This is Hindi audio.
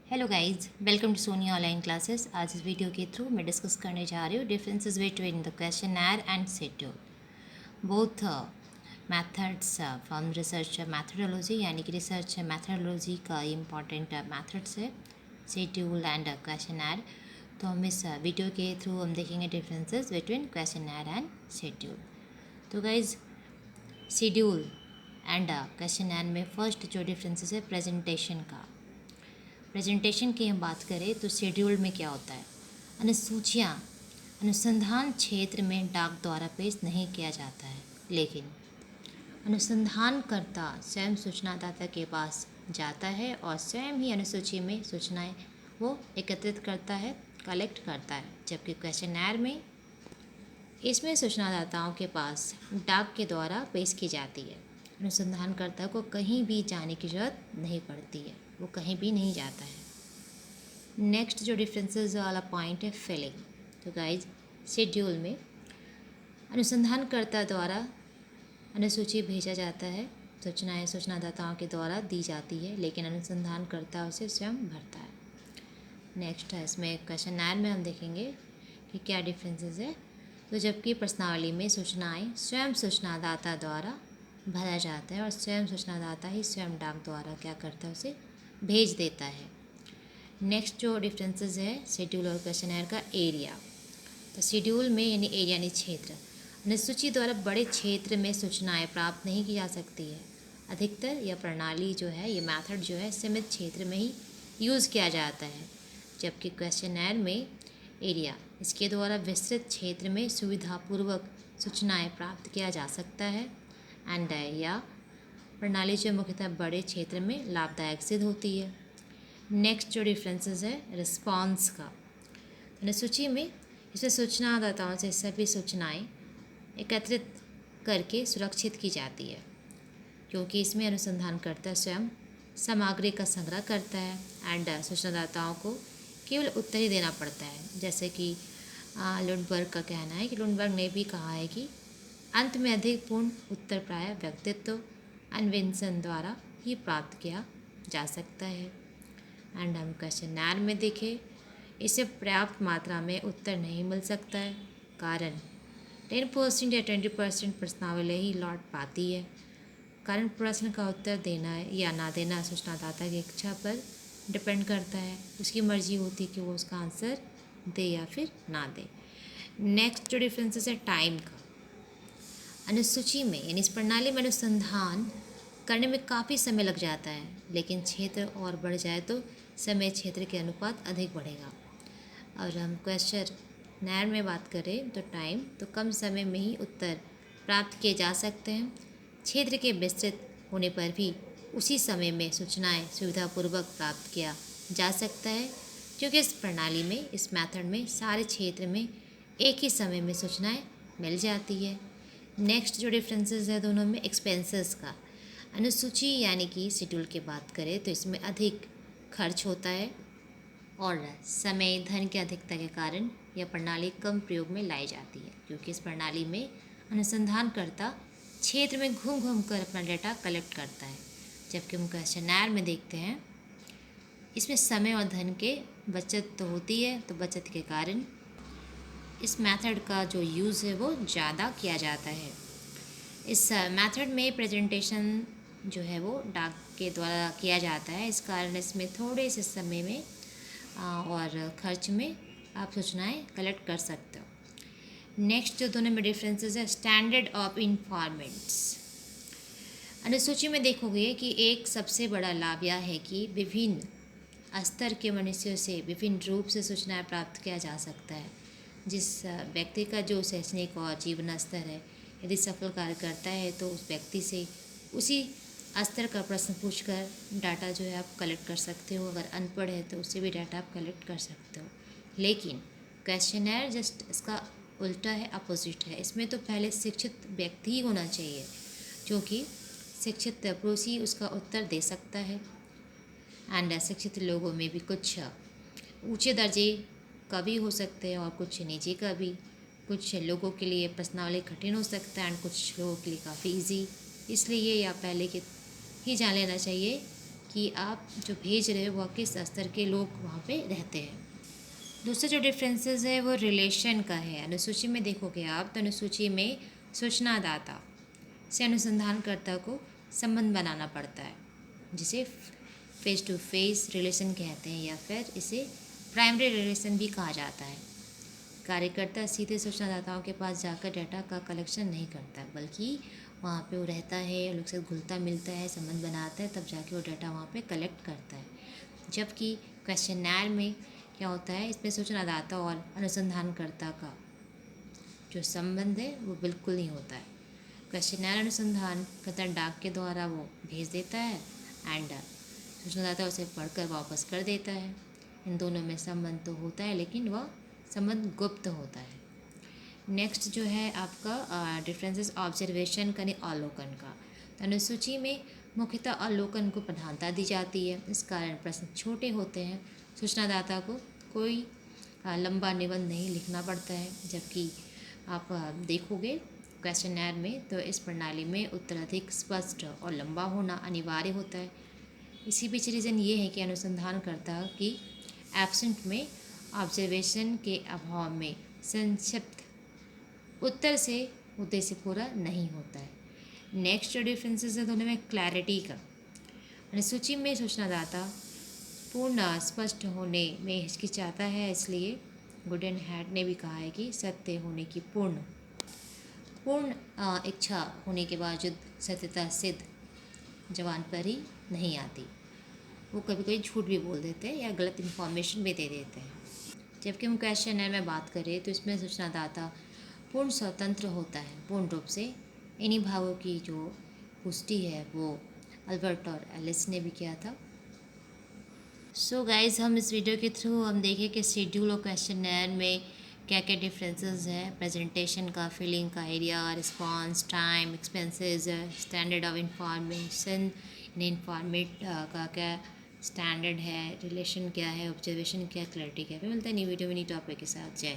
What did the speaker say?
Hello guys, welcome to Soni online classes. आज इस वीडियो के थ्रू मैं डिस्कस करने जा रही हूँ differences between the questionnaire and schedule. Both methods from research methodology, यानी कि रिसर्च मैथडोलॉजी का इम्पॉर्टेंट मेथड्स है शेड्यूल एंड क्वेश्चनर। तो हम इस वीडियो के थ्रू हम देखेंगे differences between questionnaire and schedule. तो गाइज, शेड्यूल एंड क्वेश्चनर में फर्स्ट जो डिफरेंसेस है प्रेजेंटेशन का। प्रेजेंटेशन की हम बात करें तो शेड्यूल में क्या होता है, अनुसूचियाँ अनुसंधान क्षेत्र में डाक द्वारा पेश नहीं किया जाता है, लेकिन अनुसंधानकर्ता स्वयं सूचनादाता के पास जाता है और स्वयं ही अनुसूची में सूचनाएं वो एकत्रित करता है, कलेक्ट करता है। जबकि क्वेश्चनर में इसमें सूचनादाताओं के पास डाक के द्वारा पेश की जाती है। अनुसंधानकर्ता को कहीं भी जाने की जरूरत नहीं पड़ती है, वो कहीं भी नहीं जाता है। नेक्स्ट जो डिफरेंसेस वाला पॉइंट है फिलिंग। तो गाइज, शेड्यूल में अनुसंधानकर्ता द्वारा अनुसूची भेजा जाता है, सूचनाएं सूचनादाताओं के द्वारा दी जाती है, लेकिन अनुसंधानकर्ता उसे स्वयं भरता है। नेक्स्ट है इसमें क्वेश्चनर में हम देखेंगे कि क्या डिफरेंसेस है। तो जबकि प्रश्नावली में सूचनाएं स्वयं सूचनादाता द्वारा भरा जाता है और स्वयं सूचनादाता ही स्वयं डाक द्वारा क्या करता है, उसे भेज देता है। नेक्स्ट जो डिफरेंसेस है शेड्यूल और क्वेश्चनर का एरिया। तो शेड्यूल में यानी एरिया यानी क्षेत्र, अनुसूची द्वारा बड़े क्षेत्र में सूचनाएं प्राप्त नहीं की जा सकती है। अधिकतर यह प्रणाली जो है, ये मेथड जो है सीमित क्षेत्र में ही यूज़ किया जाता है। जबकि क्वेश्चनर में एरिया, इसके द्वारा विस्तृत क्षेत्र में सुविधापूर्वक सूचनाएं प्राप्त किया जा सकता है। एंड या प्रणाली जो मुख्यतः बड़े क्षेत्र में लाभदायक सिद्ध होती है। नेक्स्ट जो डिफरेंसेस है रिस्पांस का। अनुसूची में इसमें सूचनादाताओं से सभी सूचनाएं एकत्रित करके सुरक्षित की जाती है, क्योंकि इसमें अनुसंधानकर्ता स्वयं सामग्री का संग्रह करता है एंड सूचनादाताओं को केवल उत्तर ही देना पड़ता है। जैसे कि लुंडबर्ग का कहना है कि लुंडबर्ग ने भी कहा है कि अंत में अधिक पूर्ण उत्तर प्राय व्यक्तित्व अन्वेषण द्वारा ही प्राप्त किया जा सकता है। एंड हम क्वेश्चनर में देखें, इसे पर्याप्त मात्रा में उत्तर नहीं मिल सकता है, कारण 10% या 20% प्रश्नावली ही लौट पाती है। कारण प्रश्न का उत्तर देना या ना देना सूचनादाता की इच्छा पर डिपेंड करता है, उसकी मर्जी होती है कि वो उसका आंसर दे या फिर ना दे। नेक्स्ट जो डिफरेंसेस है टाइम का। अनुसूची में यानी इस प्रणाली में अनुसंधान करने में काफ़ी समय लग जाता है, लेकिन क्षेत्र और बढ़ जाए तो समय क्षेत्र के अनुपात अधिक बढ़ेगा। और हम क्वेश्चनर में बात करें तो टाइम, तो कम समय में ही उत्तर प्राप्त किए जा सकते हैं। क्षेत्र के विस्तृत होने पर भी उसी समय में सूचनाएं सुविधापूर्वक प्राप्त किया जा सकता है, क्योंकि इस प्रणाली में, इस मेथड में सारे क्षेत्र में एक ही समय में सूचनाएं मिल जाती है। नेक्स्ट जो डिफरेंसेस है दोनों में एक्सपेंसेस का। अनुसूची यानी कि शेड्यूल की बात करें तो इसमें अधिक खर्च होता है और समय धन की अधिकता के कारण यह प्रणाली कम प्रयोग में लाई जाती है, क्योंकि इस प्रणाली में अनुसंधानकर्ता क्षेत्र में घूम घूम कर अपना डेटा कलेक्ट करता है। जबकि हम क्वेश्चनर में देखते हैं इसमें समय और धन के बचत तो होती है, तो बचत के कारण इस मेथड का जो यूज़ है वो ज़्यादा किया जाता है। इस मेथड में प्रेजेंटेशन जो है वो डाक के द्वारा किया जाता है, इस कारण इसमें थोड़े से समय में और खर्च में आप सूचनाएं कलेक्ट कर सकते हो। नेक्स्ट जो दोनों में डिफरेंसेस है स्टैंडर्ड ऑफ इन्फॉर्मेंट्स। अनुसूची में देखोगे कि एक सबसे बड़ा लाभ यह है कि विभिन्न स्तर के मनुष्यों से विभिन्न रूप से सूचनाएं प्राप्त किया जा सकता है। जिस व्यक्ति का जो शैक्षणिक और जीवन स्तर है, यदि सफल कार्य करता है तो उस व्यक्ति से उसी स्तर का प्रश्न पूछकर डाटा जो है आप कलेक्ट कर सकते हो। अगर अनपढ़ है तो उससे भी डाटा आप कलेक्ट कर सकते हो। लेकिन क्वेश्चनर जस्ट इसका उल्टा है, अपोजिट है। इसमें तो पहले शिक्षित व्यक्ति ही होना चाहिए, क्योंकि शिक्षित पुरुष ही उसका उत्तर दे सकता है। एंड अशिक्षित लोगों में भी कुछ ऊंचे दर्जे का भी हो सकते हैं और कुछ नीचे का भी। कुछ लोगों के लिए प्रश्नावली कठिन हो सकता है एंड कुछ लोगों के लिए काफ़ी इजी। इसलिए या पहले के ही जान लेना चाहिए कि आप जो भेज रहे हो वो किस स्तर के लोग वहाँ पे रहते हैं। दूसरा जो डिफरेंसेस है वो रिलेशन का है। अनुसूची में देखोगे आप तो अनुसूची में सूचनादाता से अनुसंधानकर्ता को संबंध बनाना पड़ता है, जिसे फेस टू फेस रिलेशन कहते हैं या फिर इसे प्राइमरी रिलेशन भी कहा जाता है। कार्यकर्ता सीधे सूचनादाताओं के पास जाकर डाटा का कलेक्शन नहीं करता, बल्कि वहाँ पे वो रहता है, लोग से घुलता मिलता है, संबंध बनाता है, तब जाके वो डाटा वहाँ पे कलेक्ट करता है। जबकि क्वेश्चनर में क्या होता है, इसमें सूचनादाता और अनुसंधानकर्ता का जो संबंध है वो बिल्कुल नहीं होता है। क्वेश्चनर अनुसंधानकर्ता डाक के द्वारा वो भेज देता है एंड सूचनादाता उसे पढ़कर वापस कर देता है। इन दोनों में संबंध तो होता है, लेकिन वह संबंध गुप्त होता है। नेक्स्ट जो है आपका डिफरेंसेस ऑब्जर्वेशन का, अवलोकन का। तो अनुसूची में मुख्यतः अवलोकन को प्रधानता दी जाती है, इस कारण प्रश्न छोटे होते हैं। सूचनादाता को कोई लंबा निबंध नहीं लिखना पड़ता है, जबकि आप देखोगे क्वेश्चनर में तो इस प्रणाली में उत्तर अधिक स्पष्ट और लंबा होना अनिवार्य होता है। इसी बीच रीज़न ये है कि अनुसंधानकर्ता की एब्सेंट में, ऑब्जर्वेशन के अभाव में संक्षिप्त उत्तर से उद्देश्य पूरा नहीं होता है। नेक्स्ट जो डिफरेंसेस है दोनों में क्लैरिटी का। अनुसूची में सूचनादाता पूर्ण स्पष्ट होने में हिचकिचाता है, इसलिए गुडन हैट ने भी कहा है कि सत्य होने की पूर्ण इच्छा होने के बावजूद सत्यता सिद्ध जवान पर ही नहीं आती। वो कभी कभी झूठ भी बोल देते हैं या गलत इन्फॉर्मेशन भी दे देते हैं। जबकि हम क्वेश्चनर में बात करें तो इसमें सूचनादाता पूर्ण स्वतंत्र होता है, पूर्ण रूप से। इन्हीं भावों की जो पुष्टि है वो अल्बर्ट और एलिस ने भी किया था। सो गाइज, हम इस वीडियो के थ्रू हम देखें कि शेड्यूल और क्वेश्चनर में क्या क्या डिफरेंसेस है, प्रेजेंटेशन का, फिलिंग का, area, response, time, expenses, standard of information, इनफॉर्मेट का क्या स्टैंडर्ड है, रिलेशन क्या है, ऑब्जर्वेशन क्या, क्लैरिटी क्या है। मिलता है न्यू वीडियो में न्यू टॉपिक के साथ। जय।